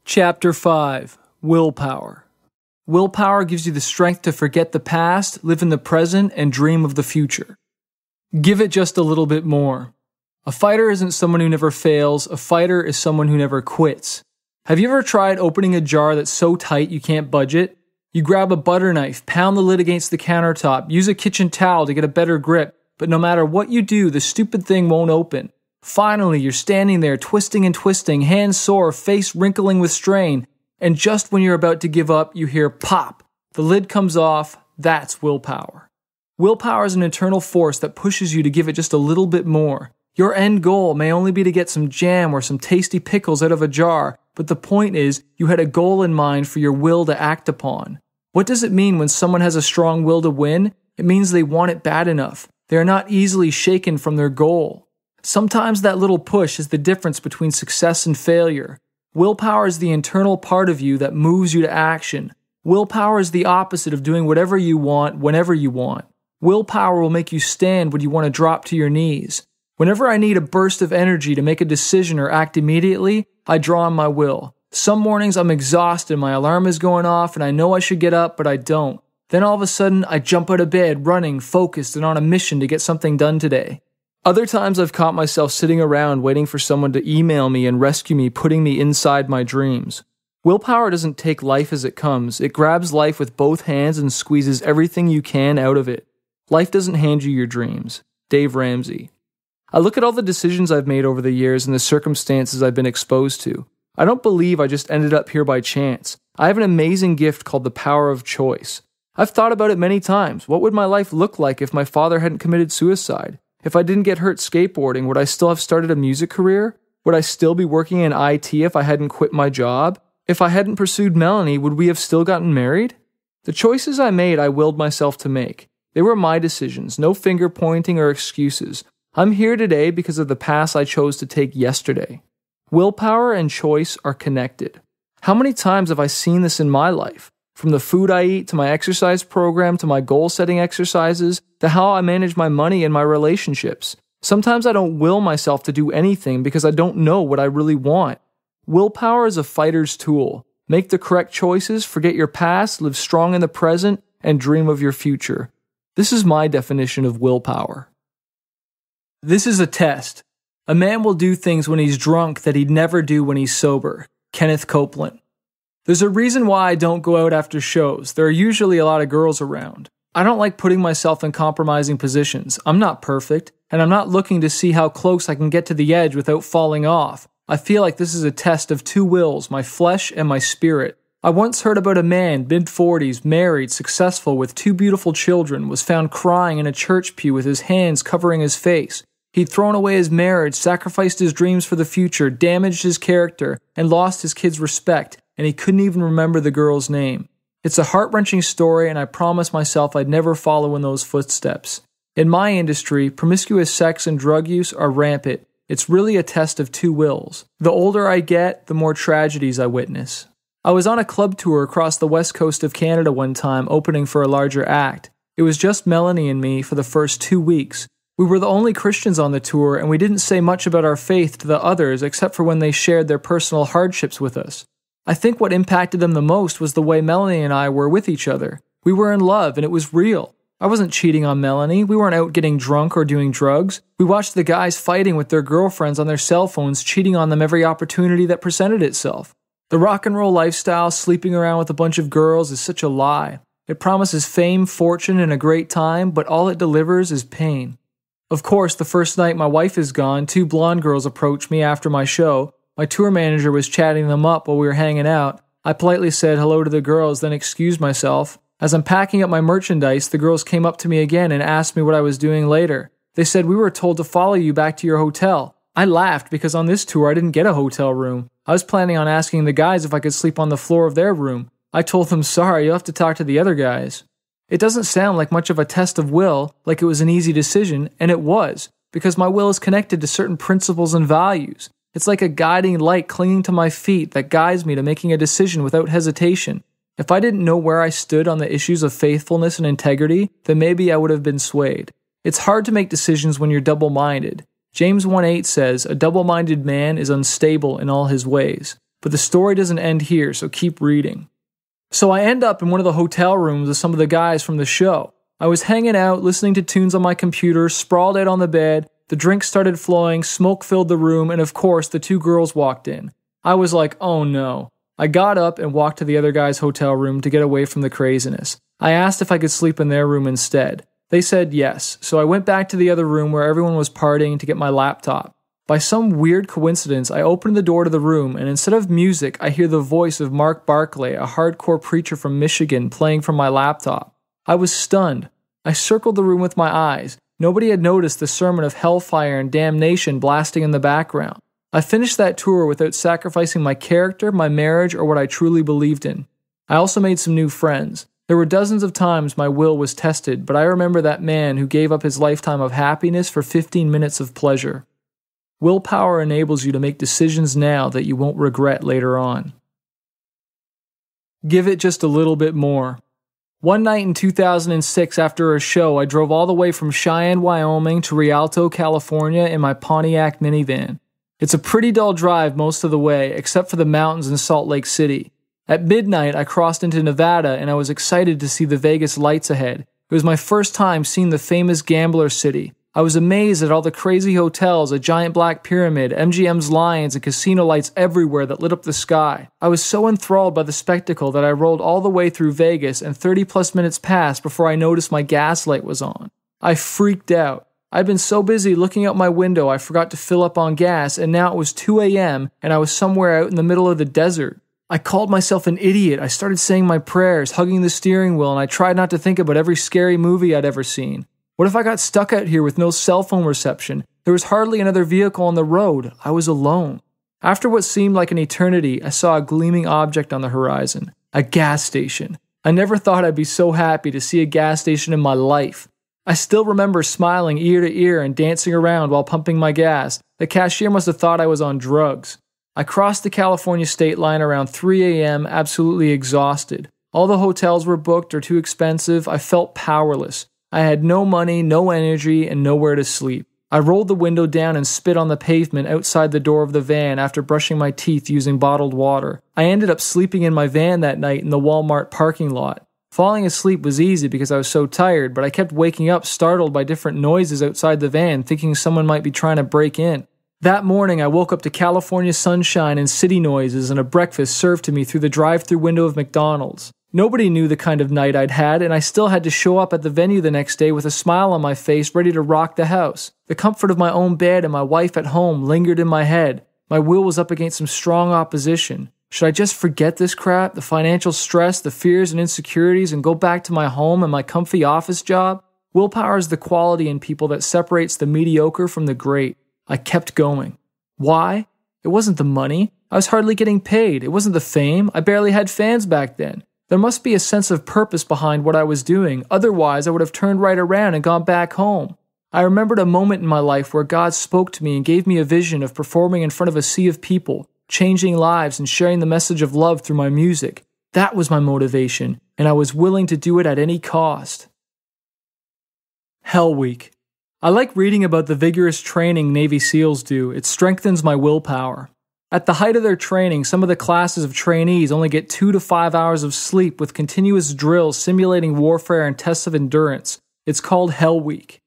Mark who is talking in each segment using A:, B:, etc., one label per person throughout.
A: Chapter 5. Willpower. Willpower gives you the strength to forget the past, live in the present, and dream of the future. Give it just a little bit more. A fighter isn't someone who never fails, a fighter is someone who never quits. Have you ever tried opening a jar that's so tight you can't budge it? You grab a butter knife, pound the lid against the countertop, use a kitchen towel to get a better grip, but no matter what you do, the stupid thing won't open. Finally, you're standing there twisting and twisting, hands sore, face wrinkling with strain, and just when you're about to give up, you hear pop. The lid comes off. That's willpower. Willpower is an internal force that pushes you to give it just a little bit more. Your end goal may only be to get some jam or some tasty pickles out of a jar, but the point is, you had a goal in mind for your will to act upon. What does it mean when someone has a strong will to win? It means they want it bad enough. They are not easily shaken from their goal. Sometimes that little push is the difference between success and failure. Willpower is the internal part of you that moves you to action. Willpower is the opposite of doing whatever you want, whenever you want. Willpower will make you stand when you want to drop to your knees. Whenever I need a burst of energy to make a decision or act immediately, I draw on my will. Some mornings I'm exhausted, my alarm is going off, and I know I should get up, but I don't. Then all of a sudden, I jump out of bed, running, focused, and on a mission to get something done today. Other times I've caught myself sitting around waiting for someone to email me and rescue me, putting me inside my dreams. Willpower doesn't take life as it comes. It grabs life with both hands and squeezes everything you can out of it. Life doesn't hand you your dreams. Dave Ramsey. I look at all the decisions I've made over the years and the circumstances I've been exposed to. I don't believe I just ended up here by chance. I have an amazing gift called the power of choice. I've thought about it many times. What would my life look like if my father hadn't committed suicide? If I didn't get hurt skateboarding, would I still have started a music career? Would I still be working in IT if I hadn't quit my job? If I hadn't pursued Melanie, would we have still gotten married? The choices I made, I willed myself to make. They were my decisions, no finger pointing or excuses. I'm here today because of the path I chose to take yesterday. Willpower and choice are connected. How many times have I seen this in my life? From the food I eat, to my exercise program, to my goal-setting exercises, to how I manage my money and my relationships. Sometimes I don't will myself to do anything because I don't know what I really want. Willpower is a fighter's tool. Make the correct choices, forget your past, live strong in the present, and dream of your future. This is my definition of willpower. This is a test. A man will do things when he's drunk that he'd never do when he's sober. Kenneth Copeland. There's a reason why I don't go out after shows. There are usually a lot of girls around. I don't like putting myself in compromising positions. I'm not perfect, and I'm not looking to see how close I can get to the edge without falling off. I feel like this is a test of two wills, my flesh and my spirit. I once heard about a man, mid-40s, married, successful, with 2 beautiful children, was found crying in a church pew with his hands covering his face. He'd thrown away his marriage, sacrificed his dreams for the future, damaged his character, and lost his kids' respect, and he couldn't even remember the girl's name. It's a heart-wrenching story, and I promised myself I'd never follow in those footsteps. In my industry, promiscuous sex and drug use are rampant. It's really a test of two wills. The older I get, the more tragedies I witness. I was on a club tour across the west coast of Canada one time, opening for a larger act. It was just Melanie and me for the first 2 weeks. We were the only Christians on the tour, and we didn't say much about our faith to the others except for when they shared their personal hardships with us. I think what impacted them the most was the way Melanie and I were with each other. We were in love, and it was real. I wasn't cheating on Melanie. We weren't out getting drunk or doing drugs. We watched the guys fighting with their girlfriends on their cell phones, cheating on them every opportunity that presented itself. The rock and roll lifestyle, sleeping around with a bunch of girls, is such a lie. It promises fame, fortune, and a great time, but all it delivers is pain. Of course, the first night my wife is gone, 2 blonde girls approached me after my show. My tour manager was chatting them up while we were hanging out. I politely said hello to the girls, then excused myself. As I'm packing up my merchandise, the girls came up to me again and asked me what I was doing later. They said, "We were told to follow you back to your hotel." I laughed because on this tour I didn't get a hotel room. I was planning on asking the guys if I could sleep on the floor of their room. I told them, "Sorry, you'll have to talk to the other guys." It doesn't sound like much of a test of will, like it was an easy decision, and it was, because my will is connected to certain principles and values. It's like a guiding light clinging to my feet that guides me to making a decision without hesitation. If I didn't know where I stood on the issues of faithfulness and integrity, then maybe I would have been swayed. It's hard to make decisions when you're double-minded. James 1:8 says, "A double-minded man is unstable in all his ways." But the story doesn't end here, so keep reading. So I end up in one of the hotel rooms with some of the guys from the show. I was hanging out, listening to tunes on my computer, sprawled out on the bed, the drinks started flowing, smoke filled the room, and of course the two girls walked in. I was like, oh no. I got up and walked to the other guy's hotel room to get away from the craziness. I asked if I could sleep in their room instead. They said yes, so I went back to the other room where everyone was partying to get my laptop. By some weird coincidence, I opened the door to the room, and instead of music, I hear the voice of Mark Barclay, a hardcore preacher from Michigan, playing from my laptop. I was stunned. I circled the room with my eyes. Nobody had noticed the sermon of hellfire and damnation blasting in the background. I finished that tour without sacrificing my character, my marriage, or what I truly believed in. I also made some new friends. There were dozens of times my will was tested, but I remember that man who gave up his lifetime of happiness for 15 minutes of pleasure. Willpower enables you to make decisions now that you won't regret later on. Give it just a little bit more. One night in 2006 after a show, I drove all the way from Cheyenne, Wyoming to Rialto, California in my Pontiac minivan. It's a pretty dull drive most of the way, except for the mountains in Salt Lake City. At midnight, I crossed into Nevada and I was excited to see the Vegas lights ahead. It was my first time seeing the famous gambler city. I was amazed at all the crazy hotels, a giant black pyramid, MGM's lions, and casino lights everywhere that lit up the sky. I was so enthralled by the spectacle that I rolled all the way through Vegas, and 30+ minutes passed before I noticed my gas light was on. I freaked out. I'd been so busy looking out my window I forgot to fill up on gas, and now it was 2 a.m. and I was somewhere out in the middle of the desert. I called myself an idiot. I started saying my prayers, hugging the steering wheel, and I tried not to think about every scary movie I'd ever seen. What if I got stuck out here with no cell phone reception? There was hardly another vehicle on the road. I was alone. After what seemed like an eternity, I saw a gleaming object on the horizon. A gas station. I never thought I'd be so happy to see a gas station in my life. I still remember smiling ear to ear and dancing around while pumping my gas. The cashier must have thought I was on drugs. I crossed the California state line around 3 a.m., absolutely exhausted. All the hotels were booked or too expensive. I felt powerless. I had no money, no energy, and nowhere to sleep. I rolled the window down and spit on the pavement outside the door of the van after brushing my teeth using bottled water. I ended up sleeping in my van that night in the Walmart parking lot. Falling asleep was easy because I was so tired, but I kept waking up startled by different noises outside the van, thinking someone might be trying to break in. That morning, I woke up to California sunshine and city noises and a breakfast served to me through the drive-thru window of McDonald's. Nobody knew the kind of night I'd had, and I still had to show up at the venue the next day with a smile on my face, ready to rock the house. The comfort of my own bed and my wife at home lingered in my head. My will was up against some strong opposition. Should I just forget this crap, the financial stress, the fears and insecurities, and go back to my home and my comfy office job? Willpower is the quality in people that separates the mediocre from the great. I kept going. Why? It wasn't the money. I was hardly getting paid. It wasn't the fame. I barely had fans back then. There must be a sense of purpose behind what I was doing. Otherwise, I would have turned right around and gone back home. I remembered a moment in my life where God spoke to me and gave me a vision of performing in front of a sea of people, changing lives and sharing the message of love through my music. That was my motivation, and I was willing to do it at any cost. Hell Week. I like reading about the vigorous training Navy SEALs do. It strengthens my willpower. At the height of their training, some of the classes of trainees only get 2 to 5 hours of sleep with continuous drills simulating warfare and tests of endurance. It's called Hell Week.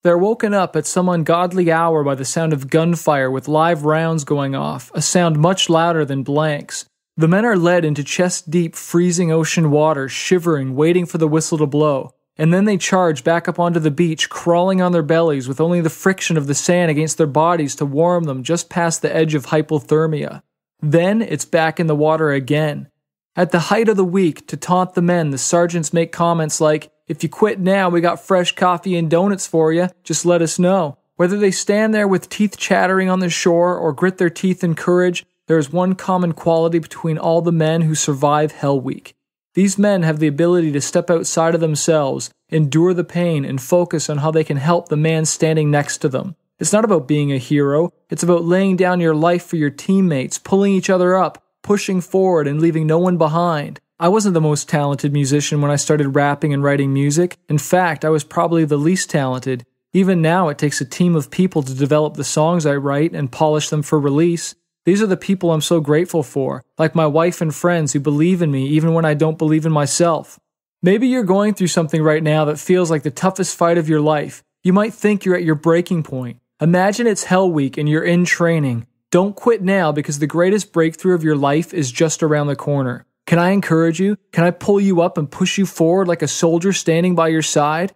A: They're woken up at some ungodly hour by the sound of gunfire with live rounds going off, a sound much louder than blanks. The men are led into chest-deep, freezing ocean water, shivering, waiting for the whistle to blow. And then they charge back up onto the beach, crawling on their bellies with only the friction of the sand against their bodies to warm them just past the edge of hypothermia. Then it's back in the water again. At the height of the week, to taunt the men, the sergeants make comments like, "If you quit now, we got fresh coffee and donuts for you, just let us know." Whether they stand there with teeth chattering on the shore or grit their teeth in courage, there is one common quality between all the men who survive Hell Week. These men have the ability to step outside of themselves, endure the pain, and focus on how they can help the man standing next to them. It's not about being a hero. It's about laying down your life for your teammates, pulling each other up, pushing forward, and leaving no one behind. I wasn't the most talented musician when I started rapping and writing music. In fact, I was probably the least talented. Even now, it takes a team of people to develop the songs I write and polish them for release. These are the people I'm so grateful for, like my wife and friends who believe in me even when I don't believe in myself. Maybe you're going through something right now that feels like the toughest fight of your life. You might think you're at your breaking point. Imagine it's Hell Week and you're in training. Don't quit now because the greatest breakthrough of your life is just around the corner. Can I encourage you? Can I pull you up and push you forward like a soldier standing by your side?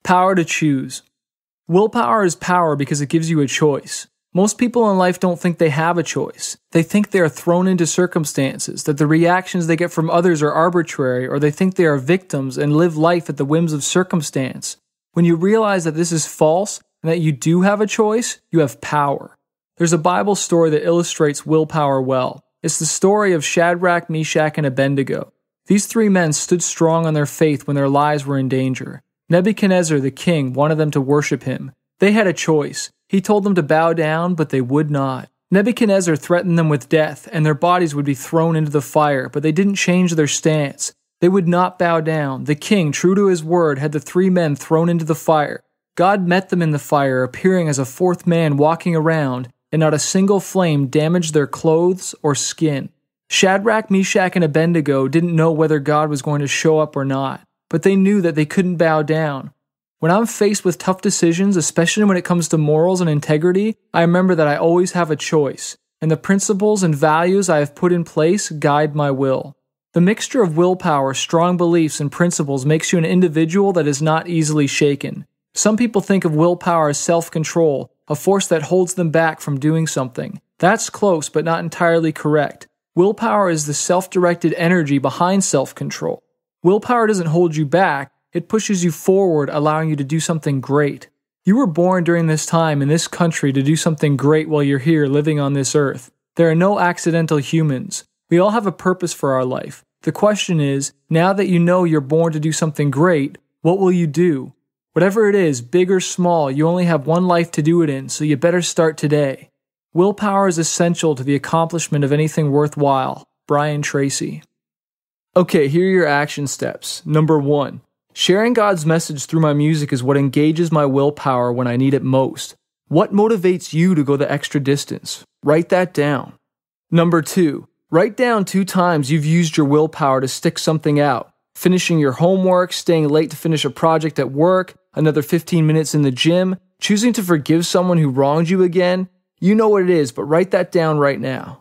A: Power to choose. Willpower is power because it gives you a choice. Most people in life don't think they have a choice. They think they are thrown into circumstances, that the reactions they get from others are arbitrary, or they think they are victims and live life at the whims of circumstance. When you realize that this is false and that you do have a choice, you have power. There's a Bible story that illustrates willpower well. It's the story of Shadrach, Meshach, and Abednego. These three men stood strong on their faith when their lives were in danger. Nebuchadnezzar, the king, wanted them to worship him. They had a choice. He told them to bow down, but they would not. Nebuchadnezzar threatened them with death, and their bodies would be thrown into the fire, but they didn't change their stance. They would not bow down. The king, true to his word, had the three men thrown into the fire. God met them in the fire, appearing as a fourth man walking around, and not a single flame damaged their clothes or skin. Shadrach, Meshach, and Abednego didn't know whether God was going to show up or not, but they knew that they couldn't bow down. When I'm faced with tough decisions, especially when it comes to morals and integrity, I remember that I always have a choice, and the principles and values I have put in place guide my will. The mixture of willpower, strong beliefs, and principles makes you an individual that is not easily shaken. Some people think of willpower as self-control, a force that holds them back from doing something. That's close, but not entirely correct. Willpower is the self-directed energy behind self-control. Willpower doesn't hold you back. It pushes you forward, allowing you to do something great. You were born during this time in this country to do something great while you're here living on this earth. There are no accidental humans. We all have a purpose for our life. The question is, now that you know you're born to do something great, what will you do? Whatever it is, big or small, you only have one life to do it in, so you better start today. Willpower is essential to the accomplishment of anything worthwhile. Brian Tracy. Okay, here are your action steps. Number 1. Sharing God's message through my music is what engages my willpower when I need it most. What motivates you to go the extra distance? Write that down. Number 2. Write down 2 times you've used your willpower to stick something out. Finishing your homework, staying late to finish a project at work, another 15 minutes in the gym, choosing to forgive someone who wronged you again. You know what it is, but write that down right now.